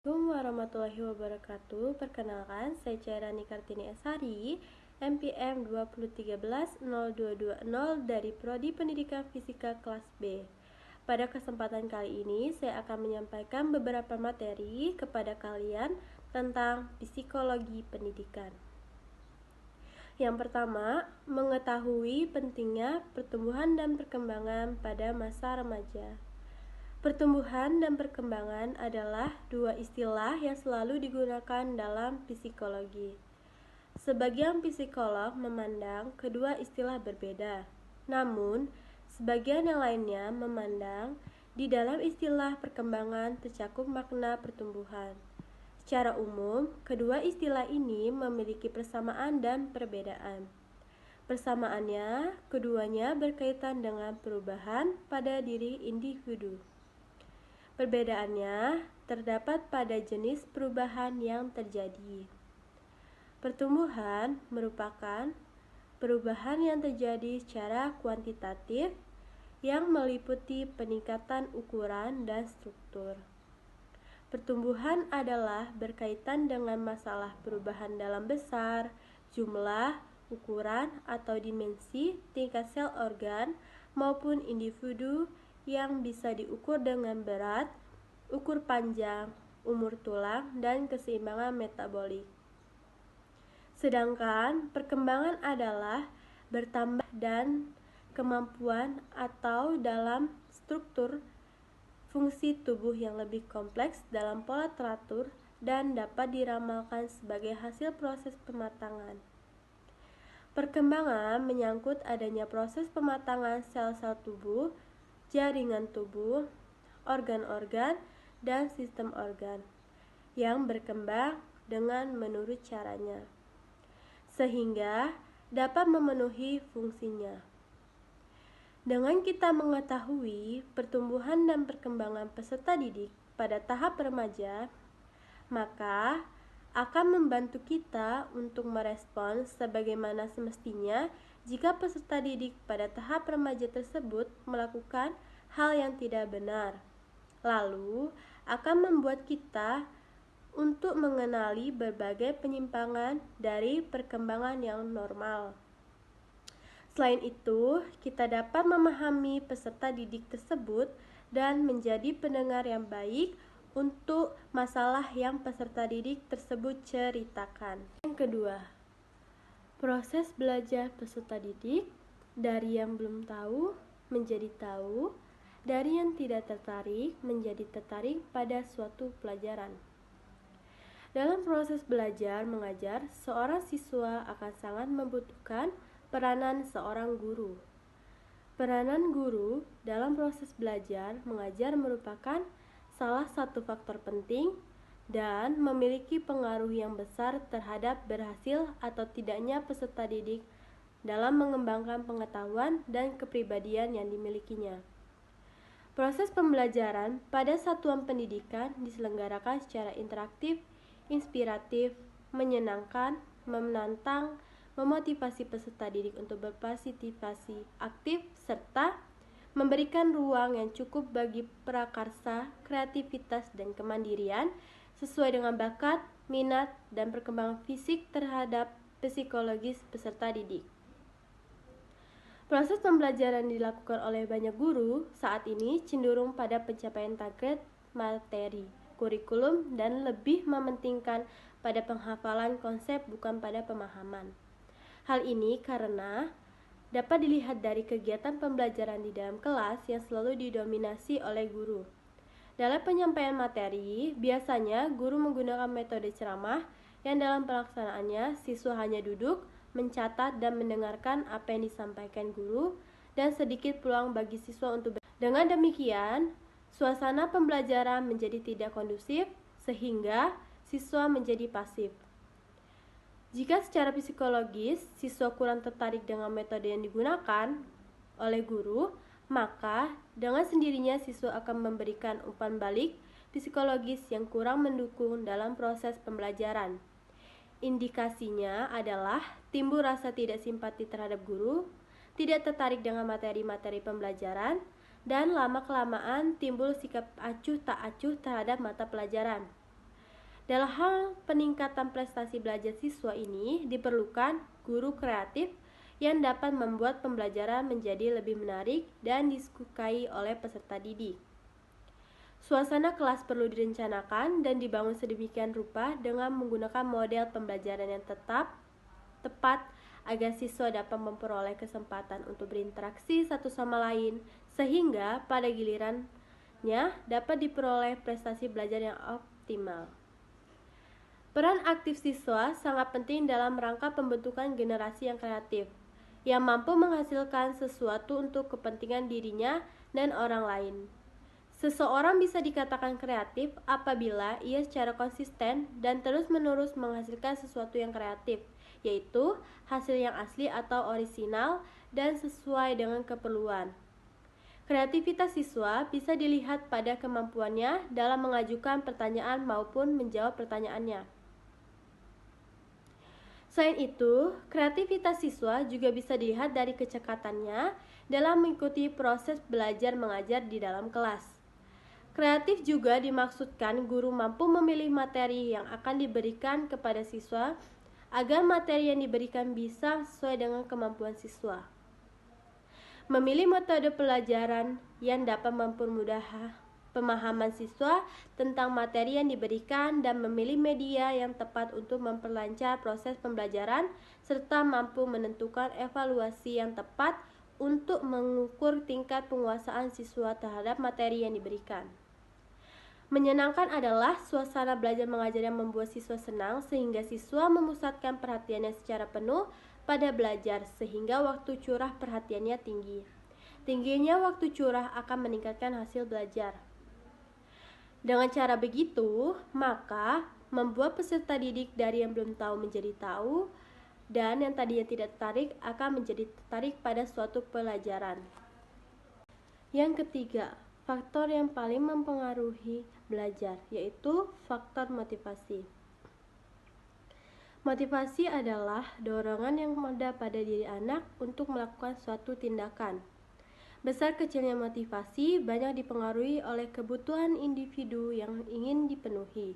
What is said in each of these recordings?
Assalamualaikum warahmatullahi wabarakatuh. Perkenalkan, saya Cairani Kartini Esari, MPM 2013-0220 dari Prodi Pendidikan Fisika kelas B. Pada kesempatan kali ini, saya akan menyampaikan beberapa materi kepada kalian tentang psikologi pendidikan. Yang pertama, mengetahui pentingnya pertumbuhan dan perkembangan pada masa remaja. Pertumbuhan dan perkembangan adalah dua istilah yang selalu digunakan dalam psikologi. Sebagian psikolog memandang kedua istilah berbeda, namun sebagian yang lainnya memandang di dalam istilah perkembangan tercakup makna pertumbuhan. Secara umum, kedua istilah ini memiliki persamaan dan perbedaan. Persamaannya, keduanya berkaitan dengan perubahan pada diri individu. Perbedaannya terdapat pada jenis perubahan yang terjadi. Pertumbuhan merupakan perubahan yang terjadi secara kuantitatif yang meliputi peningkatan ukuran dan struktur. Pertumbuhan adalah berkaitan dengan masalah perubahan dalam besar, jumlah, ukuran, atau dimensi tingkat sel organ maupun individu yang bisa diukur dengan berat, ukur panjang, umur tulang, dan keseimbangan metabolik. Sedangkan perkembangan adalah bertambah dan kemampuan atau dalam struktur fungsi tubuh yang lebih kompleks dalam pola teratur dan dapat diramalkan sebagai hasil proses pematangan. Perkembangan menyangkut adanya proses pematangan sel-sel tubuh, jaringan tubuh, organ-organ, dan sistem organ yang berkembang dengan menurut caranya, sehingga dapat memenuhi fungsinya. Dengan kita mengetahui pertumbuhan dan perkembangan peserta didik pada tahap remaja, maka akan membantu kita untuk merespon sebagaimana semestinya jika peserta didik pada tahap remaja tersebut melakukan hal yang tidak benar. Lalu akan membuat kita untuk mengenali berbagai penyimpangan dari perkembangan yang normal. Selain itu, kita dapat memahami peserta didik tersebut dan menjadi pendengar yang baik untuk masalah yang peserta didik tersebut ceritakan. Yang kedua, proses belajar peserta didik dari yang belum tahu menjadi tahu, dari yang tidak tertarik menjadi tertarik pada suatu pelajaran. Dalam proses belajar mengajar, seorang siswa akan sangat membutuhkan peranan seorang guru. Peranan guru dalam proses belajar mengajar merupakan salah satu faktor penting dan memiliki pengaruh yang besar terhadap berhasil atau tidaknya peserta didik dalam mengembangkan pengetahuan dan kepribadian yang dimilikinya. Proses pembelajaran pada satuan pendidikan diselenggarakan secara interaktif, inspiratif, menyenangkan, menantang, memotivasi peserta didik untuk berpartisipasi aktif, serta memberikan ruang yang cukup bagi prakarsa, kreativitas, dan kemandirian sesuai dengan bakat, minat, dan perkembangan fisik terhadap psikologis peserta didik. Proses pembelajaran dilakukan oleh banyak guru saat ini cenderung pada pencapaian target materi, kurikulum, dan lebih mementingkan pada penghafalan konsep bukan pada pemahaman. Hal ini karena dapat dilihat dari kegiatan pembelajaran di dalam kelas yang selalu didominasi oleh guru. Dalam penyampaian materi, biasanya guru menggunakan metode ceramah yang dalam pelaksanaannya siswa hanya duduk, mencatat, dan mendengarkan apa yang disampaikan guru, dan sedikit peluang bagi siswa untuk Dengan demikian, suasana pembelajaran menjadi tidak kondusif, sehingga siswa menjadi pasif. Jika secara psikologis siswa kurang tertarik dengan metode yang digunakan oleh guru, maka dengan sendirinya siswa akan memberikan umpan balik psikologis yang kurang mendukung dalam proses pembelajaran. Indikasinya adalah timbul rasa tidak simpati terhadap guru, tidak tertarik dengan materi-materi pembelajaran, dan lama-kelamaan timbul sikap acuh tak acuh terhadap mata pelajaran. Dalam hal peningkatan prestasi belajar siswa ini diperlukan guru kreatif yang dapat membuat pembelajaran menjadi lebih menarik dan disukai oleh peserta didik. Suasana kelas perlu direncanakan dan dibangun sedemikian rupa dengan menggunakan model pembelajaran yang tepat agar siswa dapat memperoleh kesempatan untuk berinteraksi satu sama lain sehingga pada gilirannya dapat diperoleh prestasi belajar yang optimal. Peran aktif siswa sangat penting dalam rangka pembentukan generasi yang kreatif, yang mampu menghasilkan sesuatu untuk kepentingan dirinya dan orang lain. Seseorang bisa dikatakan kreatif apabila ia secara konsisten dan terus-menerus menghasilkan sesuatu yang kreatif, yaitu hasil yang asli atau orisinal dan sesuai dengan keperluan. Kreativitas siswa bisa dilihat pada kemampuannya dalam mengajukan pertanyaan maupun menjawab pertanyaannya. Selain itu, kreativitas siswa juga bisa dilihat dari kecekatannya dalam mengikuti proses belajar mengajar di dalam kelas. Kreatif juga dimaksudkan guru mampu memilih materi yang akan diberikan kepada siswa agar materi yang diberikan bisa sesuai dengan kemampuan siswa. Memilih metode pelajaran yang dapat mempermudah pemahaman siswa tentang materi yang diberikan dan memilih media yang tepat untuk memperlancar proses pembelajaran serta mampu menentukan evaluasi yang tepat untuk mengukur tingkat penguasaan siswa terhadap materi yang diberikan. Menyenangkan adalah suasana belajar mengajar yang membuat siswa senang sehingga siswa memusatkan perhatiannya secara penuh pada belajar sehingga waktu curah perhatiannya tinggi. Tingginya waktu curah akan meningkatkan hasil belajar. Dengan cara begitu, maka membuat peserta didik dari yang belum tahu menjadi tahu dan yang tadinya tidak tertarik akan menjadi tertarik pada suatu pelajaran. Yang ketiga, faktor yang paling mempengaruhi belajar yaitu faktor motivasi. Motivasi adalah dorongan yang ada pada diri anak untuk melakukan suatu tindakan. Besar kecilnya motivasi banyak dipengaruhi oleh kebutuhan individu yang ingin dipenuhi.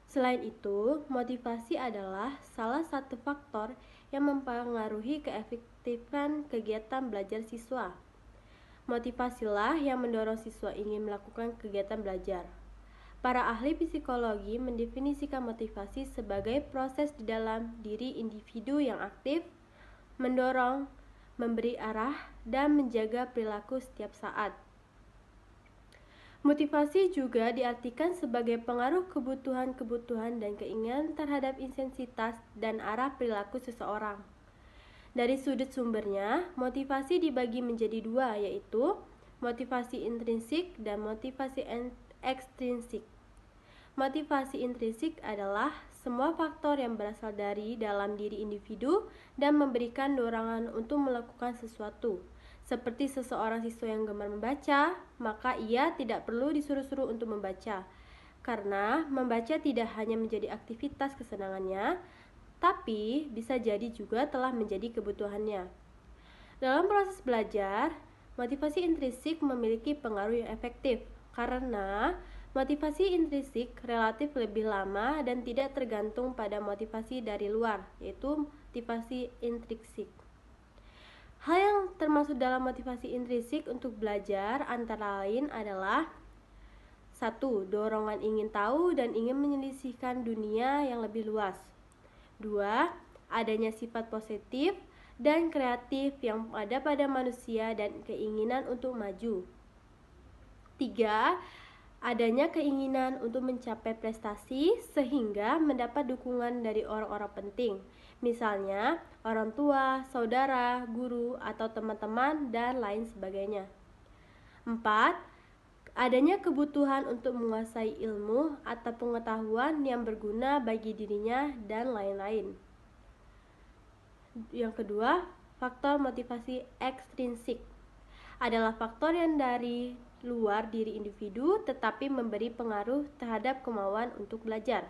Selain itu, motivasi adalah salah satu faktor yang mempengaruhi keefektifan kegiatan belajar siswa. Motivasilah yang mendorong siswa ingin melakukan kegiatan belajar. Para ahli psikologi mendefinisikan motivasi sebagai proses di dalam diri individu yang aktif, mendorong, memberi arah, dan menjaga perilaku setiap saat. Motivasi juga diartikan sebagai pengaruh kebutuhan dan keinginan terhadap intensitas dan arah perilaku seseorang. Dari sudut sumbernya, motivasi dibagi menjadi dua, yaitu motivasi intrinsik dan motivasi ekstrinsik. Motivasi intrinsik adalah semua faktor yang berasal dari dalam diri individu dan memberikan dorongan untuk melakukan sesuatu. Seperti seseorang siswa yang gemar membaca, maka ia tidak perlu disuruh-suruh untuk membaca. Karena membaca tidak hanya menjadi aktivitas kesenangannya, tapi bisa jadi juga telah menjadi kebutuhannya. Dalam proses belajar, motivasi intrinsik memiliki pengaruh yang efektif karena motivasi intrinsik relatif lebih lama dan tidak tergantung pada motivasi dari luar, yaitu motivasi intrinsik. Hal yang termasuk dalam motivasi intrinsik untuk belajar antara lain adalah 1. Dorongan ingin tahu dan ingin menyelesaikan dunia yang lebih luas. 2. Adanya sifat positif dan kreatif yang ada pada manusia dan keinginan untuk maju. 3. Adanya keinginan untuk mencapai prestasi sehingga mendapat dukungan dari orang-orang penting, misalnya orang tua, saudara, guru, atau teman-teman, dan lain sebagainya. 4. Adanya kebutuhan untuk menguasai ilmu atau pengetahuan yang berguna bagi dirinya, dan lain-lain. Yang kedua, faktor motivasi ekstrinsik adalah faktor yang dari luar diri individu tetapi memberi pengaruh terhadap kemauan untuk belajar,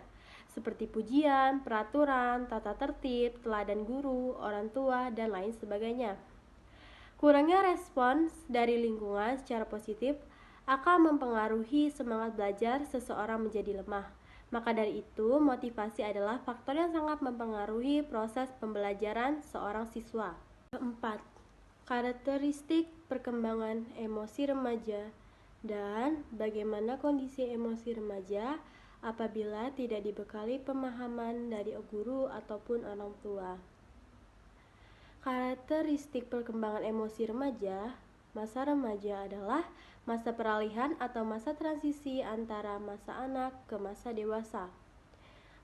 seperti pujian, peraturan, tata tertib, teladan guru, orang tua, dan lain sebagainya. Kurangnya respons dari lingkungan secara positif akan mempengaruhi semangat belajar seseorang menjadi lemah. Maka dari itu, motivasi adalah faktor yang sangat mempengaruhi proses pembelajaran seorang siswa. Keempat, karakteristik perkembangan emosi remaja dan bagaimana kondisi emosi remaja apabila tidak dibekali pemahaman dari guru ataupun orang tua. Karakteristik perkembangan emosi remaja. Masa remaja adalah masa peralihan atau masa transisi antara masa anak ke masa dewasa.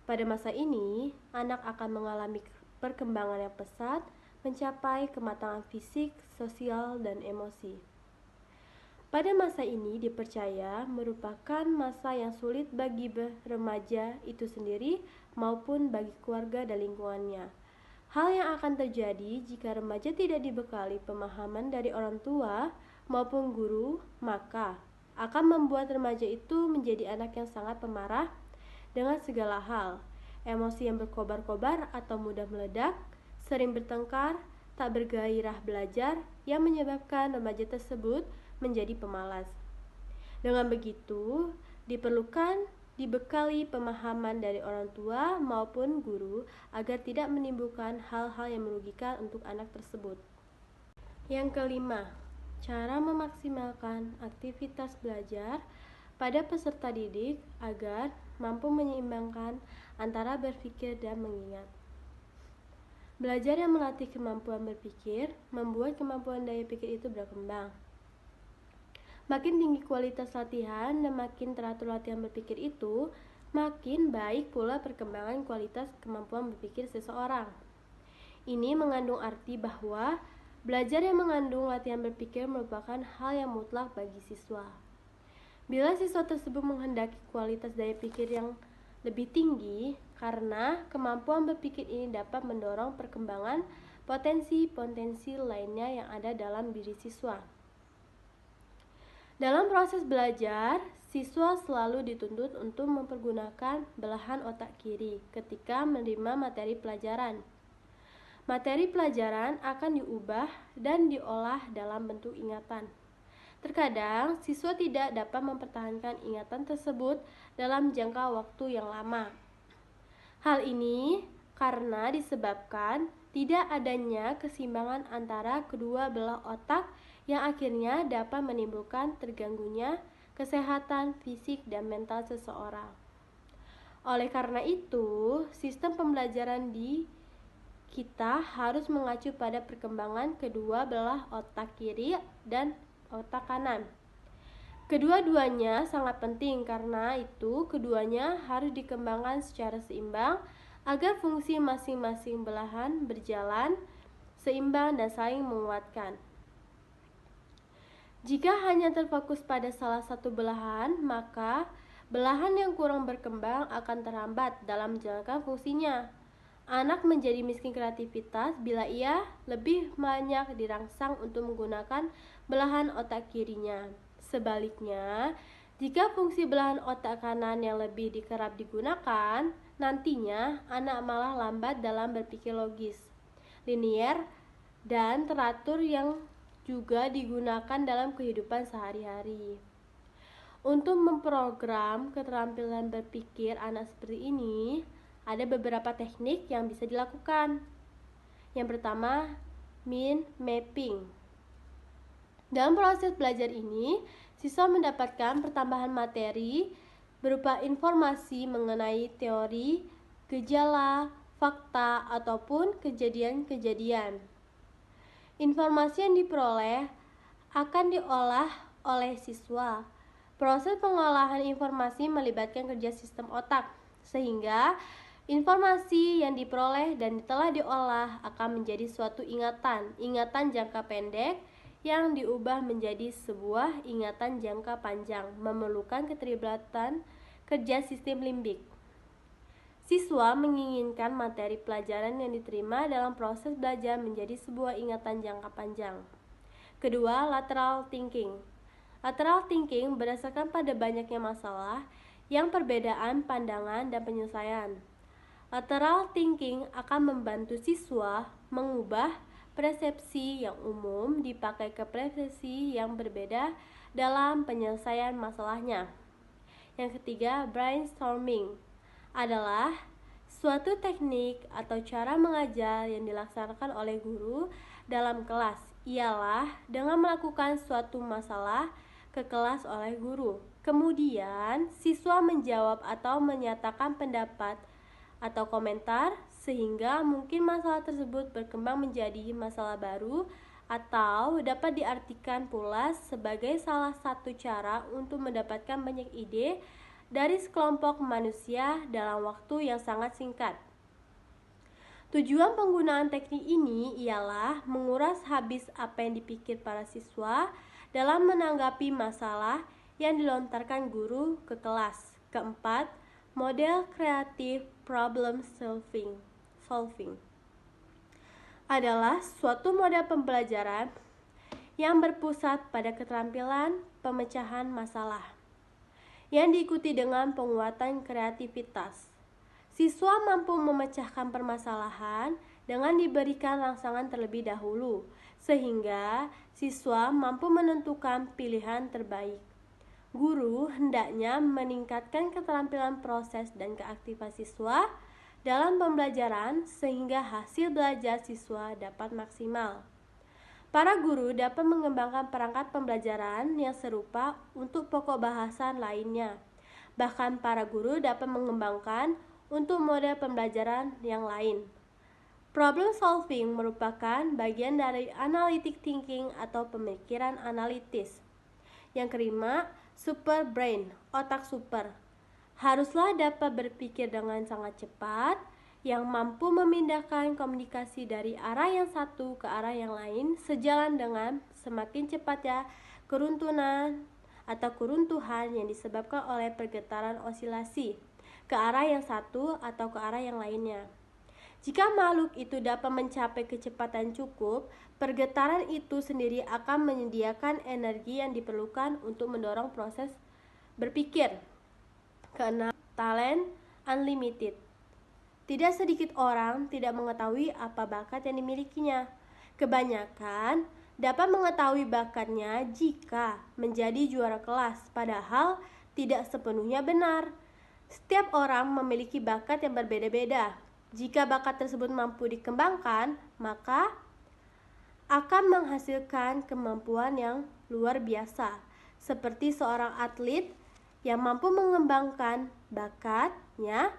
Pada masa ini, anak akan mengalami perkembangan yang pesat, mencapai kematangan fisik, sosial, dan emosi. Pada masa ini dipercaya merupakan masa yang sulit bagi remaja itu sendiri maupun bagi keluarga dan lingkungannya. Hal yang akan terjadi jika remaja tidak dibekali pemahaman dari orang tua maupun guru, maka akan membuat remaja itu menjadi anak yang sangat pemarah dengan segala hal, emosi yang berkobar-kobar atau mudah meledak, sering bertengkar, tak bergairah belajar, yang menyebabkan remaja tersebut menjadi pemalas. Dengan begitu, diperlukan dibekali pemahaman dari orang tua maupun guru agar tidak menimbulkan hal-hal yang merugikan untuk anak tersebut. Yang kelima, cara memaksimalkan aktivitas belajar pada peserta didik agar mampu menyeimbangkan antara berpikir dan mengingat. Belajar yang melatih kemampuan berpikir membuat kemampuan daya pikir itu berkembang. Makin tinggi kualitas latihan dan makin teratur latihan berpikir itu, makin baik pula perkembangan kualitas kemampuan berpikir seseorang. Ini mengandung arti bahwa belajar yang mengandung latihan berpikir merupakan hal yang mutlak bagi siswa. Bila siswa tersebut menghendaki kualitas daya pikir yang lebih tinggi, karena kemampuan berpikir ini dapat mendorong perkembangan potensi-potensi lainnya yang ada dalam diri siswa. Dalam proses belajar, siswa selalu dituntut untuk mempergunakan belahan otak kiri ketika menerima materi pelajaran. Materi pelajaran akan diubah dan diolah dalam bentuk ingatan. Terkadang, siswa tidak dapat mempertahankan ingatan tersebut dalam jangka waktu yang lama. Hal ini karena disebabkan tidak adanya keseimbangan antara kedua belah otak yang akhirnya dapat menimbulkan terganggunya kesehatan fisik dan mental seseorang. Oleh karena itu, sistem pembelajaran di kita harus mengacu pada perkembangan kedua belah otak kiri dan otak kanan. Kedua-duanya sangat penting, karena itu keduanya harus dikembangkan secara seimbang agar fungsi masing-masing belahan berjalan seimbang dan saling menguatkan. Jika hanya terfokus pada salah satu belahan, maka belahan yang kurang berkembang akan terhambat dalam menjalankan fungsinya. Anak menjadi miskin kreativitas bila ia lebih banyak dirangsang untuk menggunakan belahan otak kirinya. Sebaliknya, jika fungsi belahan otak kanan yang lebih dikerap digunakan, nantinya anak malah lambat dalam berpikir logis, linier, dan teratur yang juga digunakan dalam kehidupan sehari-hari. Untuk memprogram keterampilan berpikir anak seperti ini, ada beberapa teknik yang bisa dilakukan. Yang pertama, mind mapping. Dalam proses belajar ini, siswa mendapatkan pertambahan materi berupa informasi mengenai teori, gejala, fakta, ataupun kejadian-kejadian. Informasi yang diperoleh akan diolah oleh siswa. Proses pengolahan informasi melibatkan kerja sistem otak, sehingga informasi yang diperoleh dan telah diolah akan menjadi suatu ingatan jangka pendek yang diubah menjadi sebuah ingatan jangka panjang, memerlukan keterlibatan kerja sistem limbik. Siswa menginginkan materi pelajaran yang diterima dalam proses belajar menjadi sebuah ingatan jangka panjang. Kedua, lateral thinking. Lateral thinking berdasarkan pada banyaknya masalah yang perbedaan pandangan dan penyelesaian. Lateral thinking akan membantu siswa mengubah persepsi yang umum dipakai ke persepsi yang berbeda dalam penyelesaian masalahnya. Yang ketiga, brainstorming. adalah suatu teknik atau cara mengajar yang dilaksanakan oleh guru dalam kelas. Ialah dengan melakukan suatu masalah ke kelas oleh guru. Kemudian, siswa menjawab atau menyatakan pendapat atau komentar sehingga mungkin masalah tersebut berkembang menjadi masalah baru atau dapat diartikan pula sebagai salah satu cara untuk mendapatkan banyak ide dari sekelompok manusia dalam waktu yang sangat singkat. Tujuan penggunaan teknik ini ialah menguras habis apa yang dipikir para siswa dalam menanggapi masalah yang dilontarkan guru ke kelas. Keempat, model kreatif problem solving adalah suatu model pembelajaran yang berpusat pada keterampilan pemecahan masalah yang diikuti dengan penguatan kreativitas. Siswa mampu memecahkan permasalahan dengan diberikan rangsangan terlebih dahulu, sehingga siswa mampu menentukan pilihan terbaik. Guru hendaknya meningkatkan keterampilan proses dan keaktifan siswa dalam pembelajaran sehingga hasil belajar siswa dapat maksimal. Para guru dapat mengembangkan perangkat pembelajaran yang serupa untuk pokok bahasan lainnya. Bahkan para guru dapat mengembangkan untuk model pembelajaran yang lain. Problem solving merupakan bagian dari analytic thinking atau pemikiran analitis. Yang kelima, super brain, otak super. Haruslah dapat berpikir dengan sangat cepat, yang mampu memindahkan komunikasi dari arah yang satu ke arah yang lain sejalan dengan semakin cepatnya keruntuhan yang disebabkan oleh pergetaran osilasi ke arah yang satu atau ke arah yang lainnya. Jika makhluk itu dapat mencapai kecepatan cukup, pergetaran itu sendiri akan menyediakan energi yang diperlukan untuk mendorong proses berpikir. Keenam, talent unlimited. Tidak sedikit orang tidak mengetahui apa bakat yang dimilikinya. Kebanyakan dapat mengetahui bakatnya jika menjadi juara kelas, padahal tidak sepenuhnya benar. Setiap orang memiliki bakat yang berbeda-beda. Jika bakat tersebut mampu dikembangkan, maka akan menghasilkan kemampuan yang luar biasa. Seperti seorang atlet yang mampu mengembangkan bakatnya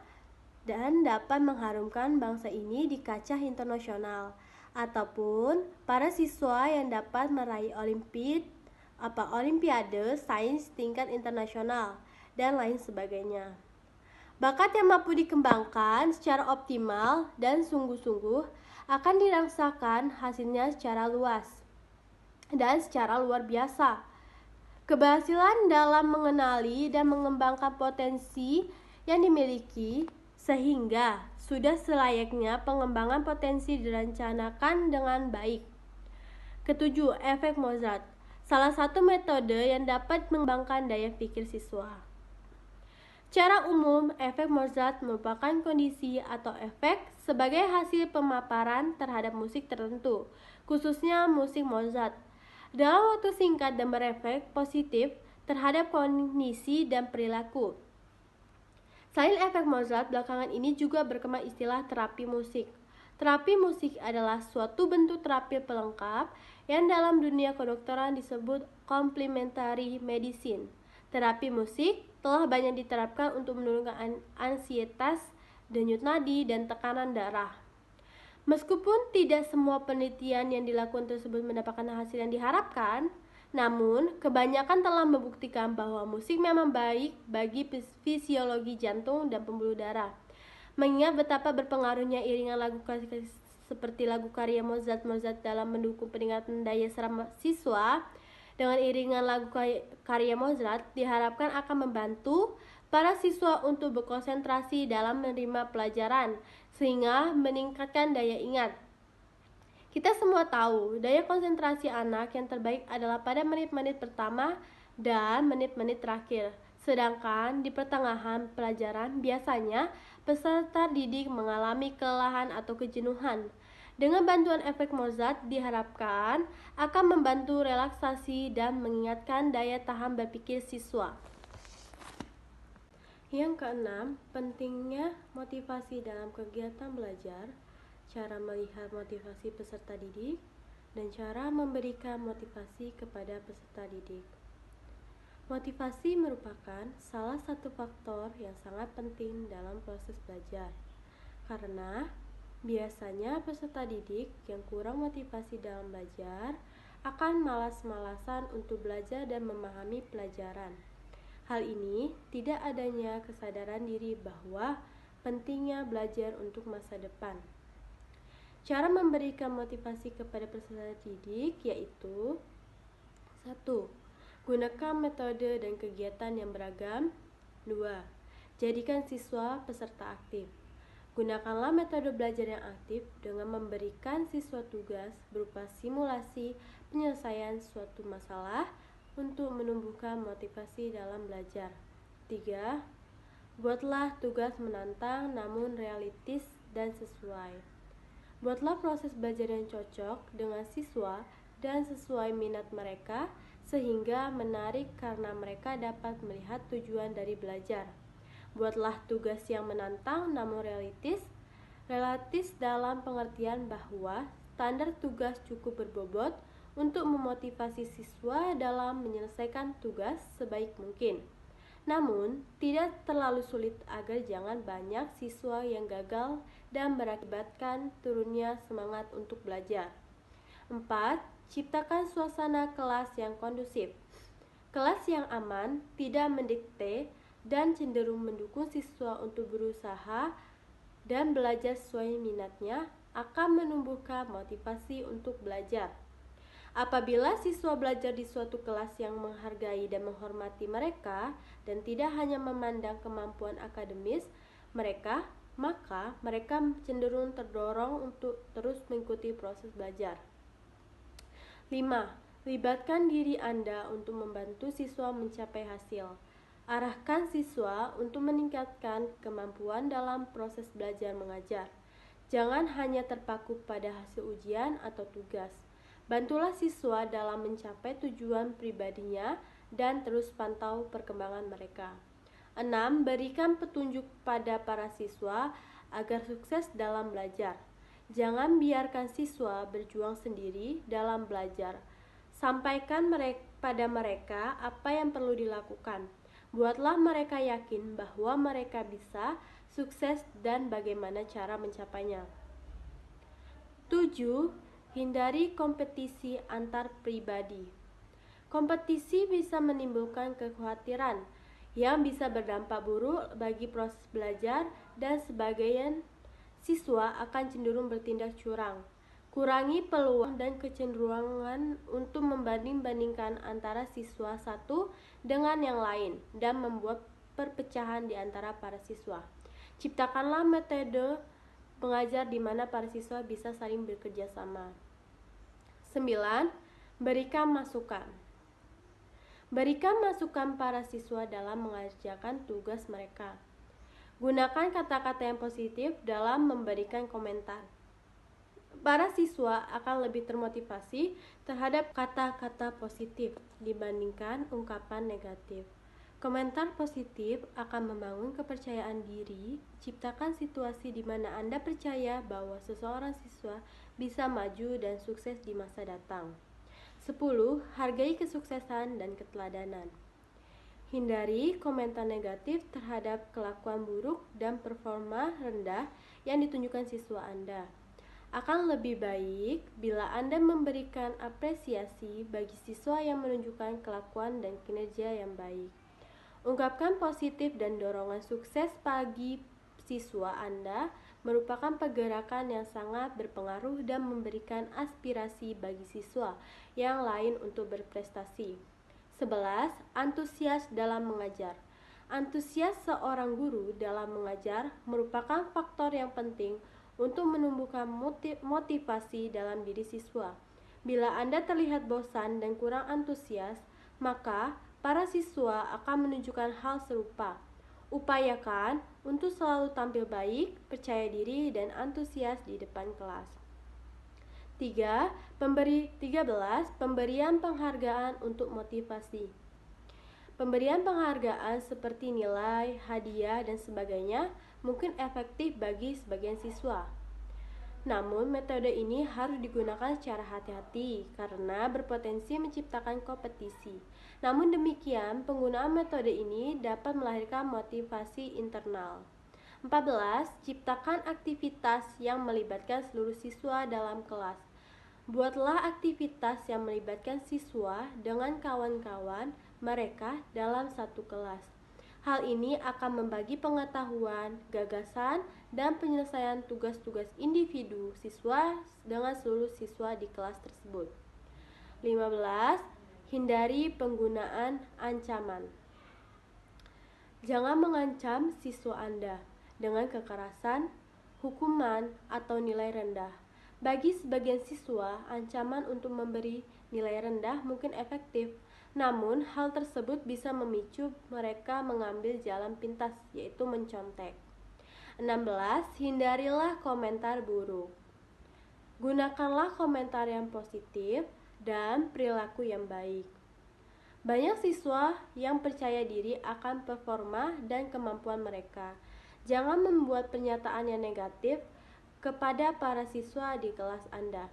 dan dapat mengharumkan bangsa ini di kancah internasional, ataupun para siswa yang dapat meraih olimpiade sains tingkat internasional dan lain sebagainya. Bakat yang mampu dikembangkan secara optimal dan sungguh-sungguh akan dirasakan hasilnya secara luas dan secara luar biasa. Keberhasilan dalam mengenali dan mengembangkan potensi yang dimiliki sehingga sudah selayaknya pengembangan potensi direncanakan dengan baik. Ketujuh, efek Mozart. Salah satu metode yang dapat mengembangkan daya pikir siswa. Secara umum, efek Mozart merupakan kondisi atau efek sebagai hasil pemaparan terhadap musik tertentu, khususnya musik Mozart, dalam waktu singkat dan berefek positif terhadap kondisi dan perilaku. Selain efek Mozart, belakangan ini juga berkembang istilah terapi musik. Terapi musik adalah suatu bentuk terapi pelengkap yang dalam dunia kedokteran disebut complementary medicine. Terapi musik telah banyak diterapkan untuk menurunkan ansietas, denyut nadi, dan tekanan darah. Meskipun tidak semua penelitian yang dilakukan tersebut mendapatkan hasil yang diharapkan, namun kebanyakan telah membuktikan bahwa musik memang baik bagi fisiologi jantung dan pembuluh darah. Mengingat betapa berpengaruhnya iringan lagu seperti lagu karya Mozart dalam mendukung peningkatan daya serap siswa, dengan iringan lagu karya Mozart diharapkan akan membantu para siswa untuk berkonsentrasi dalam menerima pelajaran sehingga meningkatkan daya ingat. Kita semua tahu, daya konsentrasi anak yang terbaik adalah pada menit-menit pertama dan menit-menit terakhir. Sedangkan di pertengahan pelajaran, biasanya peserta didik mengalami kelelahan atau kejenuhan. Dengan bantuan efek Mozart diharapkan akan membantu relaksasi dan mengingatkan daya tahan berpikir siswa. Yang keenam, pentingnya motivasi dalam kegiatan belajar, cara melihat motivasi peserta didik, dan cara memberikan motivasi kepada peserta didik. Motivasi merupakan salah satu faktor yang sangat penting dalam proses belajar, karena biasanya peserta didik yang kurang motivasi dalam belajar akan malas-malasan untuk belajar dan memahami pelajaran. Hal ini tidak adanya kesadaran diri bahwa pentingnya belajar untuk masa depan. Cara memberikan motivasi kepada peserta didik yaitu 1. Gunakan metode dan kegiatan yang beragam. 2. Jadikan siswa peserta aktif. Gunakanlah metode belajar yang aktif dengan memberikan siswa tugas berupa simulasi penyelesaian suatu masalah untuk menumbuhkan motivasi dalam belajar. 3. Buatlah tugas menantang namun realistis dan sesuai. Buatlah proses belajar yang cocok dengan siswa dan sesuai minat mereka sehingga menarik karena mereka dapat melihat tujuan dari belajar. Buatlah tugas yang menantang namun realistis dalam pengertian bahwa standar tugas cukup berbobot untuk memotivasi siswa dalam menyelesaikan tugas sebaik mungkin. Namun, tidak terlalu sulit agar jangan banyak siswa yang gagal dan berakibatkan turunnya semangat untuk belajar. 4. Ciptakan suasana kelas yang kondusif. Kelas yang aman, tidak mendikte, dan cenderung mendukung siswa untuk berusaha dan belajar sesuai minatnya akan menumbuhkan motivasi untuk belajar. Apabila siswa belajar di suatu kelas yang menghargai dan menghormati mereka dan tidak hanya memandang kemampuan akademis mereka, maka mereka cenderung terdorong untuk terus mengikuti proses belajar. 5. Libatkan diri Anda untuk membantu siswa mencapai hasil. Arahkan siswa untuk meningkatkan kemampuan dalam proses belajar mengajar. Jangan hanya terpaku pada hasil ujian atau tugas. Bantulah siswa dalam mencapai tujuan pribadinya dan terus pantau perkembangan mereka. 6. Berikan petunjuk pada para siswa agar sukses dalam belajar. Jangan biarkan siswa berjuang sendiri dalam belajar. Sampaikan pada mereka apa yang perlu dilakukan. Buatlah mereka yakin bahwa mereka bisa sukses dan bagaimana cara mencapainya. 7. Hindari kompetisi antar pribadi. Kompetisi bisa menimbulkan kekhawatiran yang bisa berdampak buruk bagi proses belajar dan sebagian siswa akan cenderung bertindak curang. Kurangi peluang dan kecenderungan untuk membanding-bandingkan antara siswa satu dengan yang lain dan membuat perpecahan di antara para siswa. Ciptakanlah metode mengajar di mana para siswa bisa saling bekerja sama. 9. Berikan masukan. Berikan masukan para siswa dalam mengerjakan tugas mereka. Gunakan kata-kata yang positif dalam memberikan komentar. Para siswa akan lebih termotivasi terhadap kata-kata positif dibandingkan ungkapan negatif. Komentar positif akan membangun kepercayaan diri, ciptakan situasi di mana Anda percaya bahwa seseorang siswa bisa maju dan sukses di masa datang. 10. Hargai kesuksesan dan keteladanan. Hindari komentar negatif terhadap kelakuan buruk dan performa rendah yang ditunjukkan siswa Anda. Akan lebih baik bila Anda memberikan apresiasi bagi siswa yang menunjukkan kelakuan dan kinerja yang baik. Ungkapkan positif dan dorongan sukses bagi siswa Anda merupakan pergerakan yang sangat berpengaruh dan memberikan aspirasi bagi siswa yang lain untuk berprestasi. 11. Antusias dalam mengajar. Antusias seorang guru dalam mengajar merupakan faktor yang penting untuk menumbuhkan motivasi dalam diri siswa. Bila Anda terlihat bosan dan kurang antusias, maka para siswa akan menunjukkan hal serupa. Upayakan untuk selalu tampil baik, percaya diri, dan antusias di depan kelas. 13. Pemberian penghargaan untuk motivasi. Pemberian penghargaan seperti nilai, hadiah, dan sebagainya mungkin efektif bagi sebagian siswa. Namun, metode ini harus digunakan secara hati-hati karena berpotensi menciptakan kompetisi. Namun demikian, penggunaan metode ini dapat melahirkan motivasi internal. 14. Ciptakan aktivitas yang melibatkan seluruh siswa dalam kelas. Buatlah aktivitas yang melibatkan siswa dengan kawan-kawan mereka dalam satu kelas. Hal ini akan membagi pengetahuan, gagasan, dan penyelesaian tugas-tugas individu siswa dengan seluruh siswa di kelas tersebut. 15. Hindari penggunaan ancaman. Jangan mengancam siswa Anda dengan kekerasan, hukuman, atau nilai rendah. Bagi sebagian siswa, ancaman untuk memberi nilai rendah mungkin efektif, namun hal tersebut bisa memicu mereka mengambil jalan pintas, yaitu mencontek. 16. Hindarilah komentar buruk. Gunakanlah komentar yang positif dan perilaku yang baik. Banyak siswa yang percaya diri akan performa dan kemampuan mereka. Jangan membuat pernyataan yang negatif kepada para siswa di kelas Anda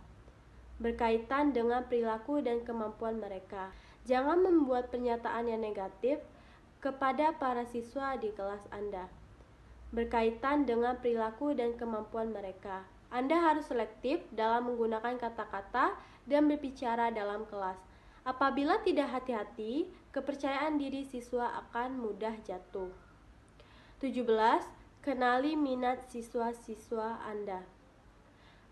berkaitan dengan perilaku dan kemampuan mereka. Jangan membuat pernyataan yang negatif kepada para siswa di kelas Anda berkaitan dengan perilaku dan kemampuan mereka. Anda harus selektif dalam menggunakan kata-kata dan berbicara dalam kelas. Apabila tidak hati-hati, kepercayaan diri siswa akan mudah jatuh. 17. Kenali minat siswa-siswa Anda.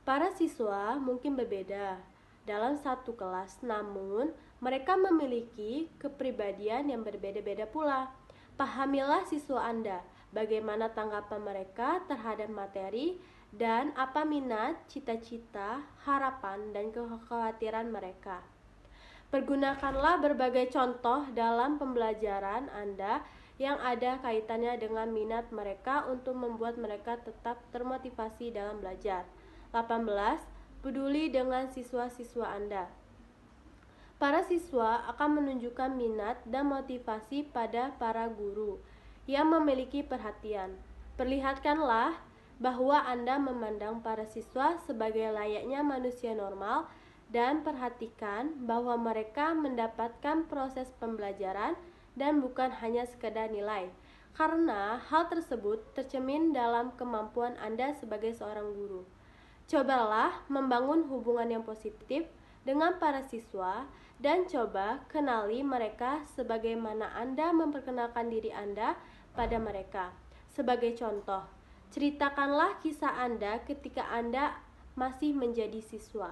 Para siswa mungkin berbeda dalam satu kelas, namun mereka memiliki kepribadian yang berbeda-beda pula. Pahamilah siswa Anda, bagaimana tanggapan mereka terhadap materi, dan apa minat, cita-cita, harapan, dan kekhawatiran mereka. Pergunakanlah berbagai contoh dalam pembelajaran Anda yang ada kaitannya dengan minat mereka untuk membuat mereka tetap termotivasi dalam belajar. 18. Peduli dengan siswa-siswa Anda. Para siswa akan menunjukkan minat dan motivasi pada para guru yang memiliki perhatian. Perlihatkanlah bahwa Anda memandang para siswa sebagai layaknya manusia normal dan perhatikan bahwa mereka mendapatkan proses pembelajaran dan bukan hanya sekedar nilai, karena hal tersebut tercermin dalam kemampuan Anda sebagai seorang guru. Cobalah membangun hubungan yang positif dengan para siswa dan coba kenali mereka sebagaimana Anda memperkenalkan diri Anda pada mereka. Sebagai contoh, ceritakanlah kisah Anda ketika Anda masih menjadi siswa.